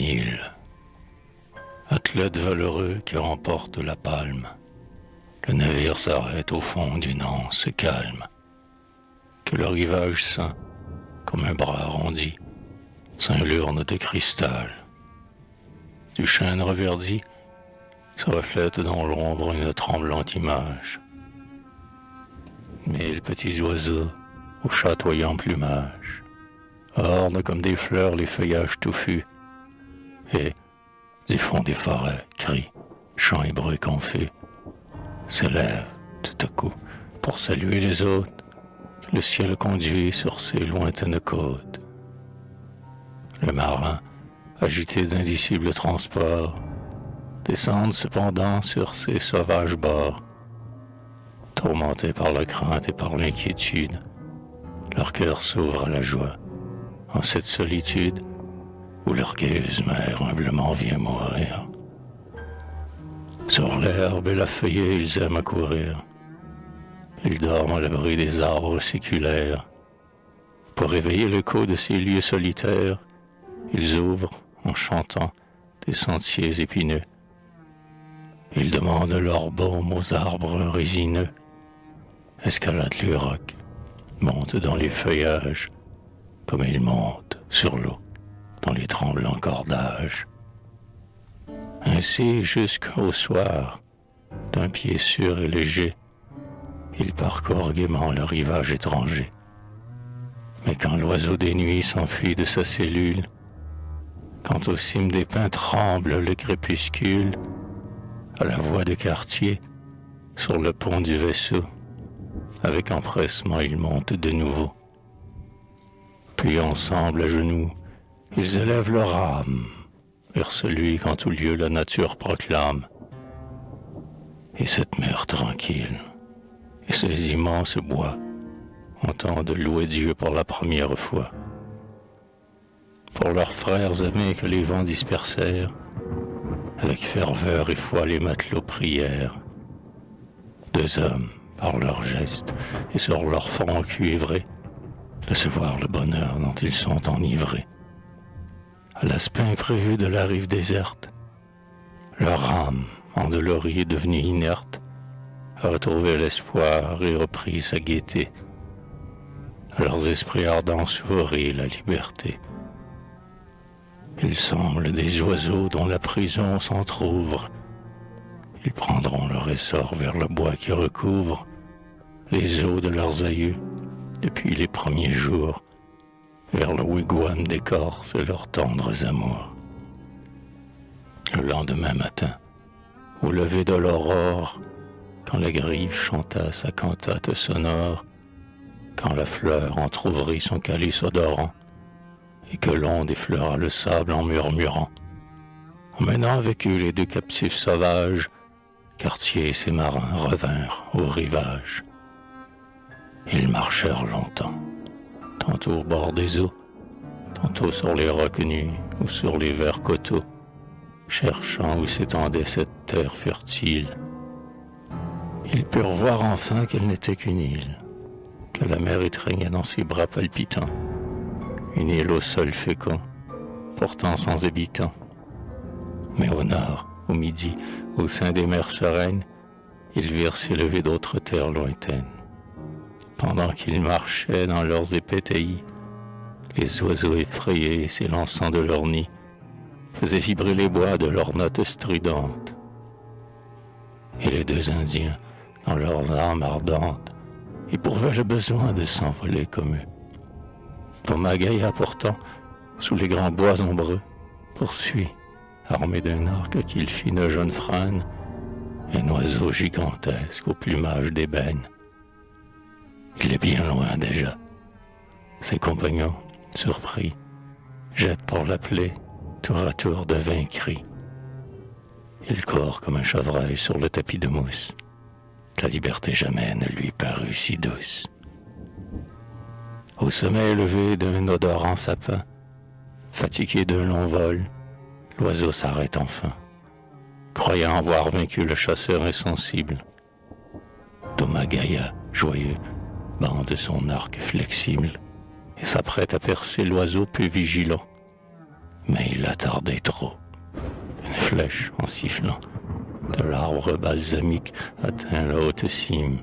Nil, athlète valeureux qui remporte la palme, le navire s'arrête au fond d'une anse calme, que le rivage ceint comme un bras arrondi, ceint l'urne de cristal. Du chêne reverdi se reflète dans l'ombre une tremblante image. Mille petits oiseaux au chatoyant plumage ornent comme des fleurs les feuillages touffus, et du fond des forêts, cris, chants et bruits confus s'élèvent tout à coup pour saluer les hôtes que le ciel conduit sur ses lointaines côtes. Les marins, agités d'indicibles transports, descendent cependant sur ces sauvages bords. Tourmentés par la crainte et par l'inquiétude, leur cœur s'ouvre à la joie en cette solitude où l'orgueilleuse mère humblement vient mourir. Sur l'herbe et la feuillée, ils aiment à courir. Ils dorment à l'abri des arbres séculaires. Pour réveiller l'écho de ces lieux solitaires, ils ouvrent, en chantant, des sentiers épineux. Ils demandent leur baume aux arbres résineux, escaladent les rocs, montent dans les feuillages, comme ils montent sur l'eau, dans les tremblants cordages. Ainsi, jusqu'au soir, d'un pied sûr et léger, ils parcourent gaiement le rivage étranger. Mais quand l'oiseau des nuits s'enfuit de sa cellule, quand aux cimes des pins tremble le crépuscule, à la voix de quartier, sur le pont du vaisseau, avec empressement ils montent de nouveau. Puis ensemble à genoux, ils élèvent leur âme vers celui qu'en tout lieu la nature proclame. Et cette mer tranquille, et ces immenses bois, entendent louer Dieu pour la première fois. Pour leurs frères aimés que les vents dispersèrent, avec ferveur et foi les matelots prièrent. Deux hommes, par leurs gestes et sur leur front cuivré, laissent voir le bonheur dont ils sont enivrés. À l'aspect imprévu de la rive déserte, leur âme, endolorie et devenue inerte, a retrouvé l'espoir et repris sa gaieté. À leurs esprits ardents sourit la liberté. Ils semblent des oiseaux dont la prison s'entr'ouvre. Ils prendront leur essor vers le bois qui recouvre les os de leurs aïeux depuis les premiers jours, vers le wigwam d'écorce et leurs tendres amours. Le lendemain matin, au lever de l'aurore, quand la grive chanta sa cantate sonore, quand la fleur entr'ouvrit son calice odorant, et que l'onde effleura le sable en murmurant, emmenant avec eux les deux captifs sauvages, Cartier et ses marins revinrent au rivage. Ils marchèrent longtemps, tantôt au bord des eaux, tantôt sur les rocs nus ou sur les verts coteaux, cherchant où s'étendait cette terre fertile. Ils purent voir enfin qu'elle n'était qu'une île, que la mer étreignait dans ses bras palpitants, une île au sol fécond, pourtant sans habitants. Mais au nord, au midi, au sein des mers sereines, ils virent s'élever d'autres terres lointaines. Pendant qu'ils marchaient dans leurs épais taillis, les oiseaux effrayés s'élançant de leurs nids faisaient vibrer les bois de leurs notes stridentes. Et les deux Indiens, dans leurs âmes ardentes, éprouvaient le besoin de s'envoler comme eux. Tomagaya, pourtant, sous les grands bois ombreux, poursuit, armé d'un arc qu'il fit de jaune frêne, un oiseau gigantesque au plumage d'ébène. Il est bien loin déjà. Ses compagnons, surpris, jettent pour l'appeler, tour à tour de vains cris. Il court comme un chevreuil sur le tapis de mousse. La liberté jamais ne lui parut si douce. Au sommet élevé d'un odorant sapin, fatigué d'un long vol, l'oiseau s'arrête enfin, croyant avoir vaincu le chasseur insensible. Tomagaya, joyeux, bande son arc flexible et s'apprête à percer l'oiseau peu vigilant. mais il a tardé trop. Une flèche, en sifflant, de l'arbre balsamique atteint la haute cime,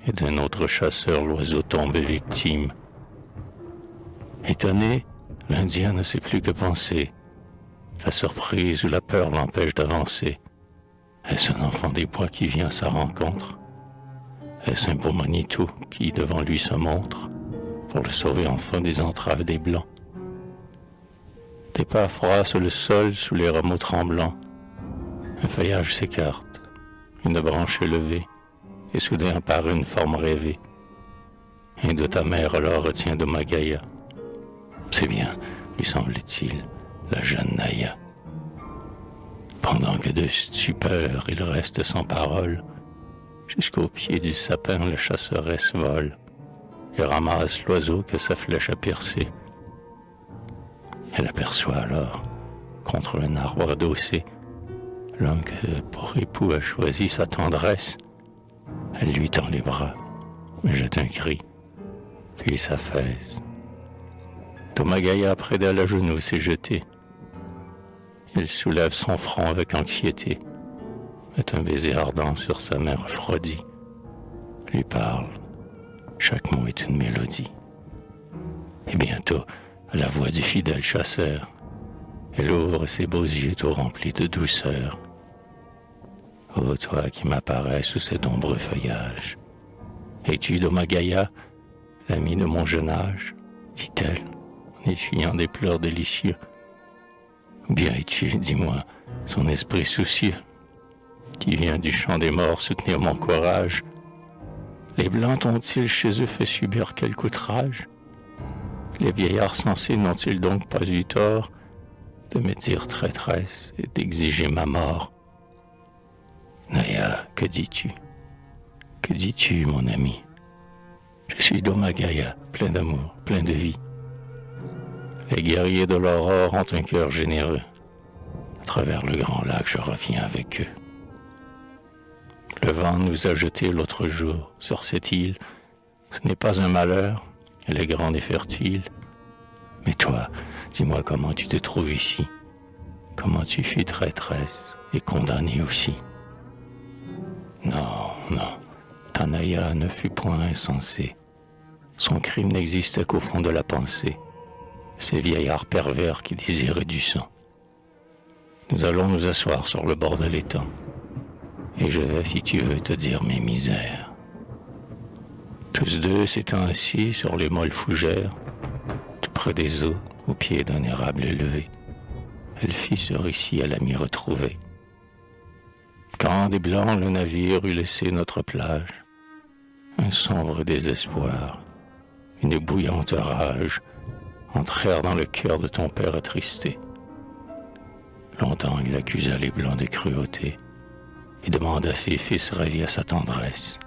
et d'un autre chasseur l'oiseau tombe victime. Étonné, l'Indien ne sait plus que penser. La surprise ou la peur l'empêche d'avancer. Est-ce un enfant des bois qui vient à sa rencontre? Est-ce un beau Manitou qui devant lui se montre pour le sauver enfin des entraves des Blancs? Des pas froissent le sol sous les rameaux tremblants. Un feuillage s'écarte, une branche est levée, et soudain apparaît une forme rêvée. Un de ta mère alors retient Domagaya. C'est bien, lui semble-t-il, la jeune Naya. Pendant que de stupeur il reste sans parole, jusqu'au pied du sapin la chasseresse vole et ramasse l'oiseau que sa flèche a piercé. Elle aperçoit alors, contre un arbre adossé, l'homme que pour époux a choisi sa tendresse. Elle lui tend les bras, jette un cri, puis s'affaisse. Domagaya près d'elle à genoux s'est jeté. Il soulève son front avec anxiété, met un baiser ardent sur sa main refroidie, lui parle. Chaque mot est une mélodie. Et bientôt, à la voix du fidèle chasseur, elle ouvre ses beaux yeux tout remplis de douceur. Ô toi qui m'apparais sous cet ombreux feuillage, es-tu Domagaya, l'ami de mon jeune âge, dit-elle, en essuyant des pleurs délicieux. Ou bien es-tu, dis-moi, son esprit soucieux, qui vient du champ des morts soutenir mon courage? Les Blancs t'ont-ils chez eux fait subir quelque outrage? Les vieillards sensés n'ont-ils donc pas eu tort de me dire traîtresse et d'exiger ma mort? Naya, que dis-tu? Que dis-tu, mon ami? Je suis Domagaya, plein d'amour, plein de vie. Les guerriers de l'aurore ont un cœur généreux. À travers le grand lac, je reviens avec eux. Le vent nous a jetés l'autre jour sur cette île. Ce n'est pas un malheur, elle est grande et fertile. Mais toi, dis-moi comment tu te trouves ici. Comment tu fus traîtresse et condamnée aussi. Non, non, ta Naya ne fut point insensée. Son crime n'existait qu'au fond de la pensée. Ces vieillards pervers qui désiraient du sang. Nous allons nous asseoir sur le bord de l'étang, et je vais, si tu veux, te dire mes misères. Tous deux s'étant assis sur les molles fougères, tout près des eaux, au pied d'un érable élevé, elle fit ce récit à l'ami retrouvé. Quand des Blancs le navire eut laissé notre plage, un sombre désespoir, une bouillante rage, entrèrent dans le cœur de ton père attristé. Longtemps il accusa les Blancs de cruauté et demanda ses fils ravis à sa tendresse.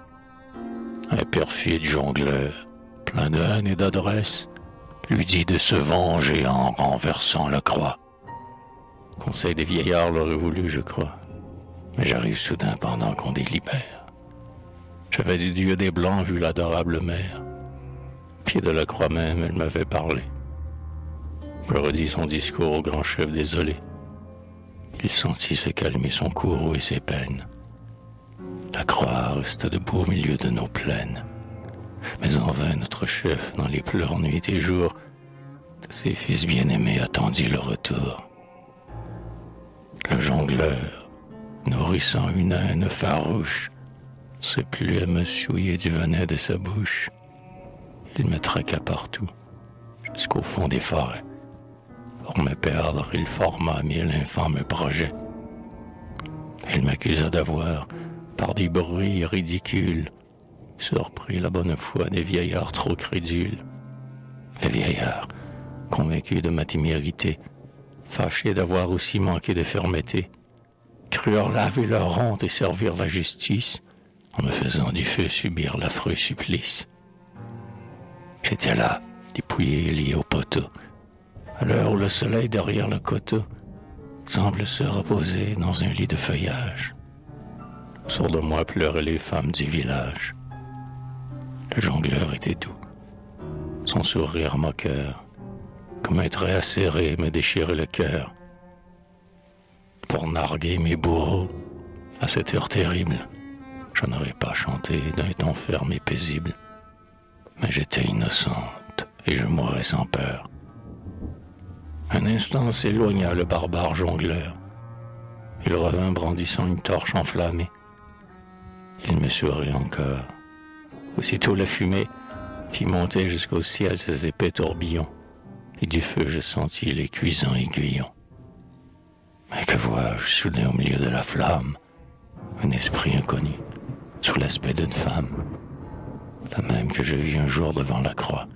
Un perfide jongleur, plein de haine et d'adresse, lui dit de se venger en renversant la croix. Conseil des vieillards l'aurait voulu, je crois, mais j'arrive soudain pendant qu'on délibère. J'avais du Dieu des Blancs vu l'adorable mère. Au pied de la croix même, elle m'avait parlé. Je redis son discours au grand chef désolé. Il sentit se calmer son courroux et ses peines. La croix resta debout au milieu de nos plaines. Mais en vain notre chef, dans les pleurs nuit et jour, de ses fils bien-aimés attendit le retour. Le jongleur, nourrissant une haine farouche, se plut à me souiller du venin de sa bouche. Il me traqua partout, jusqu'au fond des forêts. Pour me perdre, il forma 1000 infâmes projets. Il m'accusa d'avoir, par des bruits ridicules, surpris la bonne foi des vieillards trop crédules. Les vieillards, convaincus de ma témérité, fâchés d'avoir aussi manqué de fermeté, crurent laver leur honte et servir la justice, en me faisant du feu subir l'affreux supplice. J'étais là, dépouillé et lié au poteau, à l'heure où le soleil derrière le coteau semble se reposer dans un lit de feuillage. Autour de moi pleuraient les femmes du village. Le jongleur était doux, son sourire moqueur, comme un trait acéré me déchirait le cœur. Pour narguer mes bourreaux, à cette heure terrible, je n'aurais pas chanté d'un ton ferme et paisible. Mais j'étais innocente et je mourais sans peur. Un instant s'éloigna le barbare jongleur. Il revint brandissant une torche enflammée. Il me sourit encore. Aussitôt la fumée fit monter jusqu'au ciel ses épais tourbillons, et du feu je sentis les cuisants aiguillons. Mais que vois-je soudain au milieu de la flamme? Un esprit inconnu, sous l'aspect d'une femme, la même que je vis un jour devant la croix.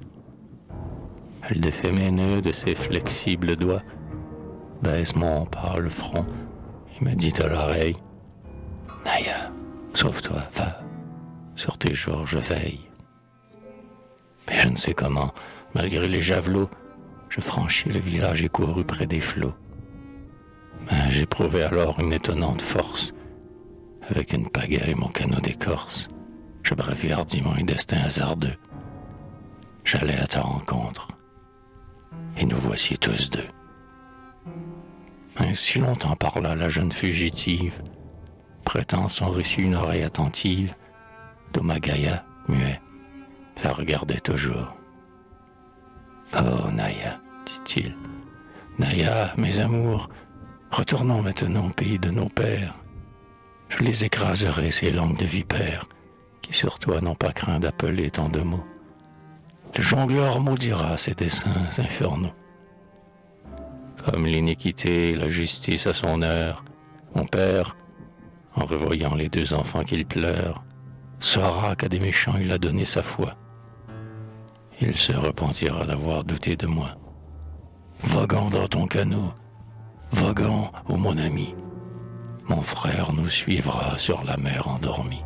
Elle défait mes nœuds de ses flexibles doigts, baisse mon pâle front et me dit à l'oreille: Naya, sauve-toi, va, sur tes jours je veille. Mais je ne sais comment, malgré les javelots, je franchis le village et courus près des flots. Mais j'éprouvai alors une étonnante force. Avec une pagaie et mon canot d'écorce, je bravis hardiment un destin hasardeux. J'allais à ta rencontre, et nous voici tous deux. Ainsi longtemps parla la jeune fugitive, prêtant son récit une oreille attentive. Domagaya, muet, la regardait toujours. Oh, Naya, dit-il, Naya, mes amours, retournons maintenant au pays de nos pères. Je les écraserai, ces langues de vipères, qui sur toi n'ont pas craint d'appeler tant de mots. Le jongleur maudira ces desseins infernaux. Comme l'iniquité, la justice à son heure, mon père, en revoyant les deux enfants qu'il pleure, saura qu'à des méchants il a donné sa foi. Il se repentira d'avoir douté de moi. Voguant dans ton canot, voguant, ô mon ami, mon frère nous suivra sur la mer endormie.